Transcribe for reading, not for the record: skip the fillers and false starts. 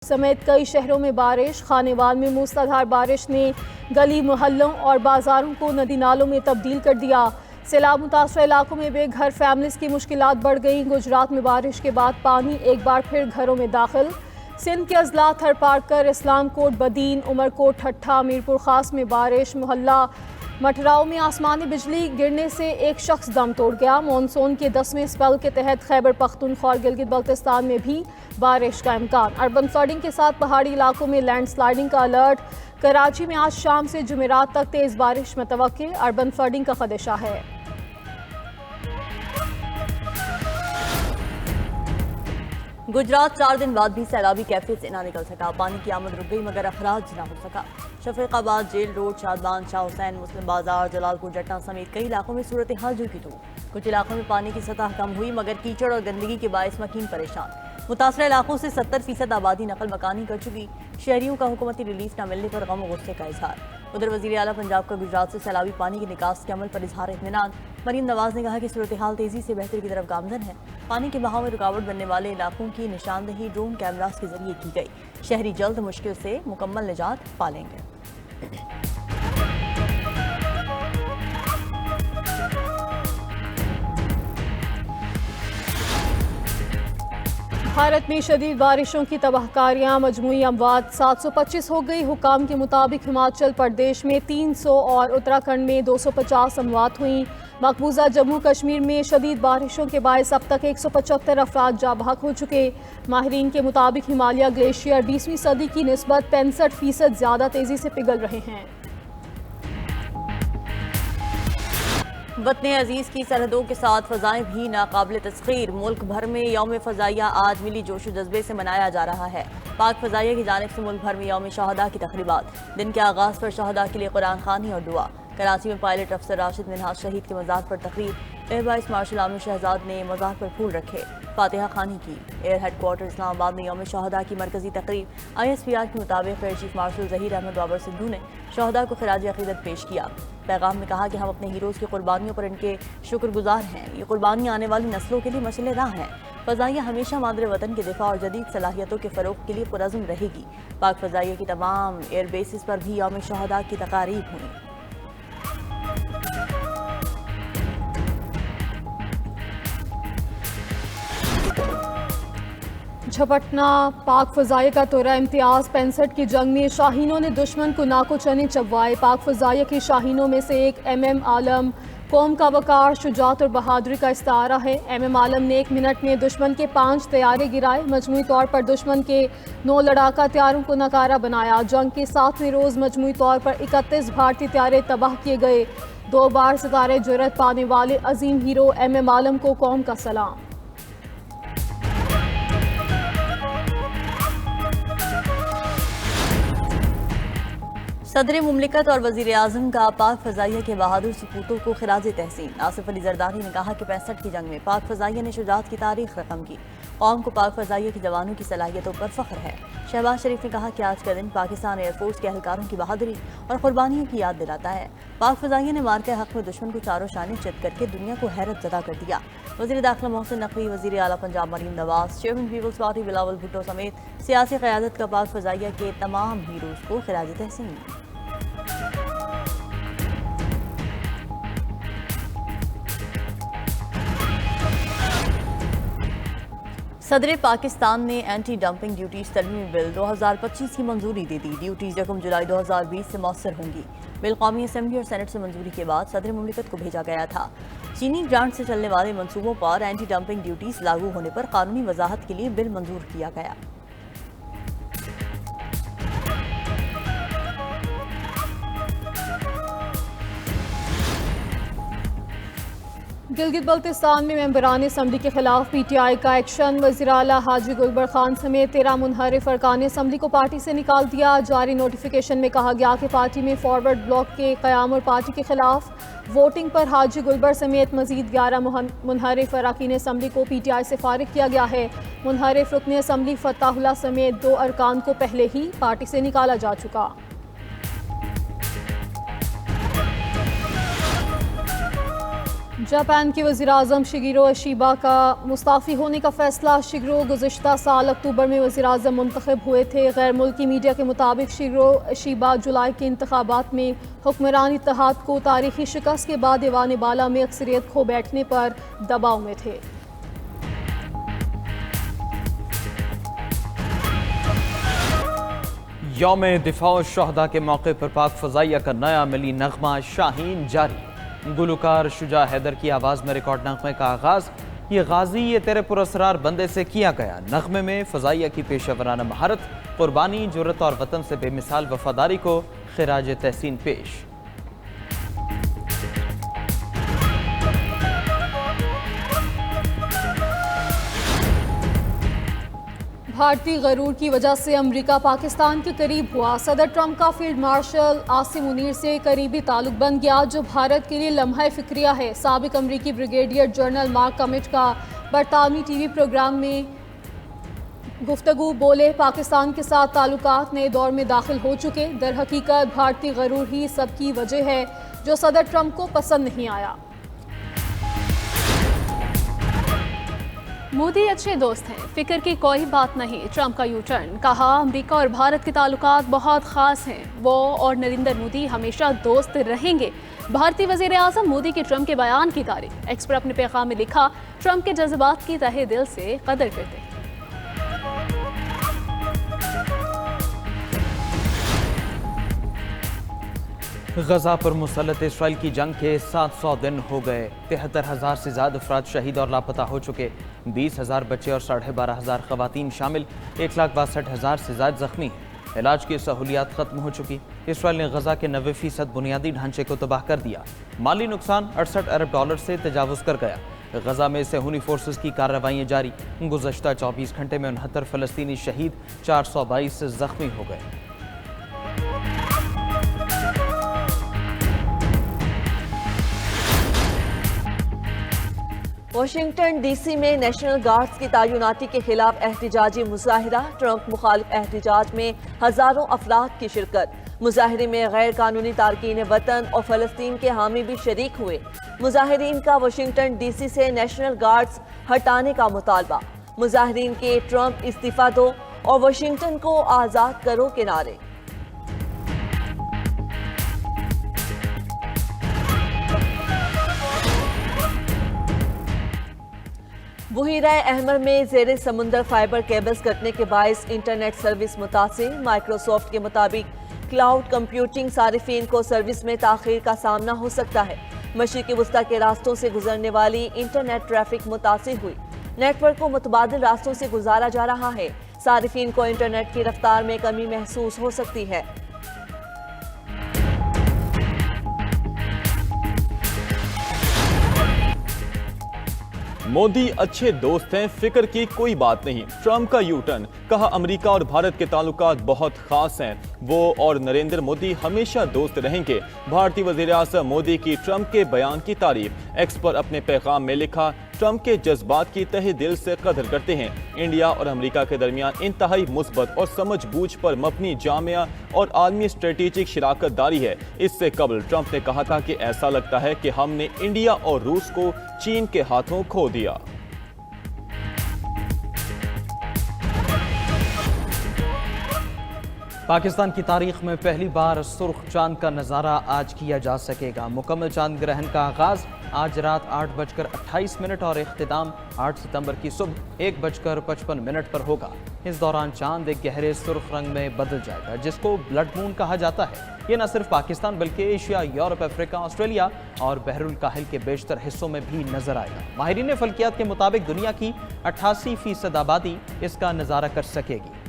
समेत कई शहरों में बारिश। खानेवाल में मूसलाधार बारिश ने गली मोहल्लों और बाजारों को नदी नालों में तब्दील कर दिया। सैलाब मुतासर इलाकों में बेघर फैमिलीज की मुश्किलात बढ़ गईं। गुजरात में बारिश के बाद पानी एक बार फिर घरों में दाखिल। सिंध के अजला थरपारकर, इस्लाम कोट, बदीन, उमरकोट, ठट्ठा, मीरपुर खास में बारिश। मोहल्ला मटराव में आसमानी बिजली गिरने से एक शख्स दम तोड़ गया। मॉनसून के 10वें स्पेल के तहत खैबर पख्तूनख्वा और गिलगित बल्तिस्तान में भी बारिश का इम्कान। अर्बन फ्लडिंग के साथ पहाड़ी इलाकों में लैंड स्लाइडिंग का अलर्ट। कराची में आज शाम से जुमेरात तक तेज बारिश मुतवक्के। अर्बन फ्लडिंग का खदशा है। गुजरात 4 दिन बाद भी सैलाबी कैफियत से ना निकल सका। पानी की आमद रुक गई मगर अखराज ना हो सका। शफीकाबाद, जेल रोड, शादबान, शाह हुसैन, मुस्लिम बाजार, जलालपुर, जट्टा समेत कई इलाकों में सूरत हाल जो की तो। कुछ इलाकों में पानी की सतह कम हुई मगर कीचड़ और गंदगी के बायस मकीन परेशान। मुतासर इलाकों से 70% आबादी नकल मकानी कर चुकी। शहरियों का हुकूमती रिलीफ न मिलने पर गम और गुस्से का इजहार। उधर वज़ीर आला पंजाब का गुजरात से सैलाबी पानी के निकास के अमल पर इजहार इत्मीनान। मरीम नवाज ने कहा कि सूरत हाल तेजी से बेहतर की तरफ गामजन है। पानी के बहाव में रुकावट बनने वाले इलाकों की निशानदही ड्रोन कैमरास के जरिए की गई। शहरी जल्द मुश्किल से मुकम्मल निजात पालेंगे। भारत में शदीद बारिशों की तबाहकारियां, मजमूई अमवात 725 हो गई। हुकाम के मुताबिक हिमाचल प्रदेश में 300 और उत्तराखंड में 250 अमवात हुई। मकबूजा जम्मू कश्मीर में शदीद बारिशों के बायस अब तक 175 अफराद जाँ बहक हो चुके। माहिरीन के मुताबिक हिमालय ग्लेशियर 20वीं सदी की निस्बत 65% ज़्यादा तेज़ी से पिघल रहे हैं। वतन अजीज़ की सरहदों के साथ फ़ज़ाएँ भी नाकाबिल तस्ख़ीर। मुल्क भर में यौम फ़ज़ाइया आज मिली जोश व जज्बे से मनाया जा रहा है। पाक फ़ज़ाइया की जानिब से मुल्क भर में यौम शहादा की तक़रीबात। दिन के आगाज़ पर शहादा के लिए कुरान ख़वानी और दुआ। कराची में पायलट अफसर राशिद मिन्हाज शहीद के मज़ार पर तकरीब। Air vice marshal Amir Shahzad ने मज़ार पर फूल रखे, फातिहा खानी की। एयर हेडक्वार्टर इस्लामाबाद में यौम शहादा की मरकजी तकरीब। ISPR के मुताबिक air chief marshal Zaheer Ahmed Babar Sidhu ने शहादा को खिराज अक़ीदत पेश किया। पैगाम में कहा कि हम अपने हीरोज़ की कुर्बानियों पर इनके शुक्रगुजार हैं। ये कुर्बानियाँ आने वाली नस्लों के लिए मशअल राह हैं। फ़ज़ाइया हमेशा मादर वतन के दिफा और जदीद सलाहियतों के फ़रोग़ के लिए पुरअज़्म रहेगी। पाक फ़ज़ाइया की तमाम एयर बेसिस पर भी यौम शहादा की तक़ारीब हुई। झपटना पाक फ़ज़ाइया का तोरा इम्तियाज़। 65 की जंग में शाहीनों ने दुश्मन को नाको चने चबवाए। पाक फ़ज़ाइया की शाहीनों में से एक MM आलम कौम का वक़ार, शुजाअत और बहादुरी का इस्तारा है। MM आलम ने 1 मिनट में दुश्मन के 5 तैयारे गिराए। मजमूई तौर पर दुश्मन के 9 लड़ाका तैयारों को नकारा बनाया। जंग के 7वें रोज़ मजमूई तौर पर 31 भारतीय तैयारे तबाह किए गए। 2 बार सितारे जुर्रत पाने वाले अजीम हीरो MM आलम को कौम का सलाम। सदर मुमलिकत और वज़ीर आज़म का पाक फ़ज़ाइया के बहादुर सपूतों को खिराज तहसीन। आसिफ अली ज़रदारी ने कहा कि 65 की जंग में पाक फ़ज़ाइया ने शुजाअत की तारीख़ रकम की। कौम को पाक फ़ज़ाइया के जवानों की सलाहियतों पर फ़ख्र है। शहबाज शरीफ ने कहा कि आज का दिन पाकिस्तान एयरफोर्स के एहलकारों की बहादुरी और कुर्बानियों की याद दिलाता है। पाक फ़ज़ाइया ने मार्के हक़ में दुश्मन को चारों शाने चित करके दुनिया को हैरत ज़दा कर दिया। वज़ीर दाखिला मोहसिन नकवी, वज़ीर आला पंजाब मरीम नवाज, चेयरमैन पीपल्स पार्टी बिलावल भुट्टो समेत सियासी क़यादत का पाक फ़ज़ाइया के तमाम हीरोज़ को खिराज तहसीन। सदर पाकिस्तान ने एंटी डंपिंग ड्यूटीज तरमीमी बिल 2025 की मंजूरी दे दी। ड्यूटीज 1 जुलाई 2020 से मौसर होंगी। बिल कौमी असम्बली और सेनेट से मंजूरी के बाद सदर मुमलिकत को भेजा गया था। चीनी ग्रांट से चलने वाले मंसूबों पर एंटी डंपिंग ड्यूटीज लागू होने पर कानूनी वजाहत के लिए बिल मंजूर किया गया। गिलगित बल्तिस्तान में मेंबरान असम्बली के खिलाफ PTI का एक्शन। वज़ीर आला हाजी गुलबर खान समेत 13 मुनहरिफ अरकान असम्बली को पार्टी से निकाल दिया। जारी नोटिफिकेशन में कहा गया कि पार्टी में फॉरवर्ड ब्लॉक के क़याम और पार्टी के खिलाफ वोटिंग पर हाजी गुलबर समेत मजीद 11 मुनहरिफ अरकान असम्बली को PTI से फारिग किया गया है। मुनहरिफ रुकन असम्बली फताहुल्लाह समेत 2 अरकान को पहले ही पार्टी से निकाला जा चुका। जापान के वज़ीर-ए-आज़म शिगेरो इशिबा का मुस्ताफ़ी होने का फैसला। शिगेरो गुज़िश्ता साल अक्टूबर में वज़ीर-ए-आज़म मुंतखब हुए थे। गैर मुल्की मीडिया के मुताबिक शिगेरो इशिबा जुलाई के इंतखाबात में हुक्मरान इत्तेहाद को तारीखी शिकस्त के बाद ऐवान बाला में अक्सरियत खो बैठने पर दबाव में थे। यौम दिफा शहदा के मौके पर पाक फ़ज़ाइया का नया मिली नगमा शाहीन जारी। गुलकार शुजा हैदर की आवाज़ में रिकॉर्ड नगमे का आगाज़। ये गाजी ये तेरे पुरस्रार बंदे से किया गया। नगमे में फ़ज़ाइया की पेशेवराना महारत, कुर्बानी, जुर्रत और वतन से बेमिसाल वफादारी को खिराज तहसीन पेश। भारतीय गरूर की वजह से अमेरिका पाकिस्तान के करीब हुआ। सदर ट्रंप का फील्ड मार्शल आसिम मुनीर से करीबी ताल्लुक बन गया, जो भारत के लिए लम्हा फिक्रिया है। साबिक अमरीकी ब्रिगेडियर जनरल मार्क कमिट का बरतानवी टीवी प्रोग्राम में गुफ्तगू बोले, पाकिस्तान के साथ ताल्लुकात नए दौर में दाखिल हो चुके। दर हकीकत भारतीय गरूर ही सबकी वजह है, जो सदर ट्रंप को पसंद नहीं आया। मोदी अच्छे दोस्त हैं, फिक्र की कोई बात नहीं। ट्रंप का यू टर्न, कहा अमेरिका और भारत के ताल्लुकात बहुत ख़ास हैं, वो और नरेंद्र मोदी हमेशा दोस्त रहेंगे। भारतीय वज़ीर आज़म मोदी के ट्रंप के बयान की तारीफ। एक्स पर अपने पैगाम में लिखा, ट्रंप के जज्बात की तहे दिल से कदर करते हैं। गजा पर मुसल्लत इसराइल की जंग के 700 दिन हो गए। 73,000 से ज़्यादा अफराद शहीद और लापता हो चुके। 20,000 बच्चे और 12,500 खवातीन शामिल। 1,62,000 से ज़्यादा जख्मी हैं। इलाज की सहूलियात ख़त्म हो चुकी। इसराइल ने गजा के 90% बुनियादी ढांचे को तबाह कर दिया। माली नुकसान 68 अरब डॉलर से तजावुज़ कर गया। गजा में सेहूनी फोर्सेस की कार्रवाइयाँ जारी। गुज़श्ता 24 घंटे में 69 फ़लस्तीनी शहीद, 422 जख्मी हो गए। वाशिंगटन डीसी में नेशनल गार्ड्स की तैनाती के खिलाफ एहतजाजी मुजाहिरा। ट्रंप मुखालिफ एहतजाज में हजारों अफराद की शिरकत। मुजाहिरे में गैर कानूनी तारकीन वतन और फ़लस्तीन के हामी भी शरीक हुए। मुजाहिरीन का वाशिंगटन डीसी से नेशनल गार्ड्स हटाने का मुतालबा। मुजाहिरीन के ट्रंप इस्तीफा दो और वाशिंगटन को आज़ाद करो के नारे। बुहीरा अहमर में ज़ेरे समुंदर फाइबर केबल्स कटने के बायस इंटरनेट सर्विस मुतासिर। माइक्रोसॉफ्ट के मुताबिक क्लाउड कंप्यूटिंग सारिफीन को सर्विस में ताख़ीर का सामना हो सकता है। मशरिक़ी वस्ता के रास्तों से गुजरने वाली इंटरनेट ट्रैफिक मुतासिर हुई। नेटवर्क को मुतबादिल रास्तों से गुजारा जा रहा है। सारिफीन को इंटरनेट की रफ्तार में कमी महसूस हो सकती है। मोदी अच्छे दोस्त हैं, फिक्र की कोई बात नहीं। ट्रंप का यू टर्न, कहा अमेरिका और भारत के ताल्लुकात बहुत खास हैं, वो और नरेंद्र मोदी हमेशा दोस्त रहेंगे। भारतीय वज़ीर आज़म मोदी की ट्रंप के बयान की तारीफ। एक्स पर अपने पैगाम में लिखा, ट्रंप के जज्बात की तहे दिल से कदर करते हैं। इंडिया और अमेरिका के दरमियान इंतहाई मुस्बत और समझ बूझ पर मबनी जामिया और आलमी स्ट्रेटेजिक शराकत दारी है। इससे कबल ट्रंप ने कहा था कि ऐसा लगता है कि हमने इंडिया और रूस को चीन के हाथों खो दिया। पाकिस्तान की तारीख में पहली बार सुर्ख चांद का नज़ारा आज किया जा सकेगा। मुकम्मल चांद ग्रहण का आगाज़ आज रात 8:28 और इख्तिताम 8 सितंबर की सुबह 1:55 पर होगा। इस दौरान चांद एक गहरे सुर्ख रंग में बदल जाएगा, जिसको ब्लड मून कहा जाता है। ये न सिर्फ पाकिस्तान बल्कि एशिया, यूरोप, अफ्रीका, ऑस्ट्रेलिया और बहरुल काहिल के बेशतर हिस्सों में भी नजर आएगा। माहिरीन फल्कियात के मुताबिक दुनिया की 88% आबादी इसका नज़ारा कर सकेगी।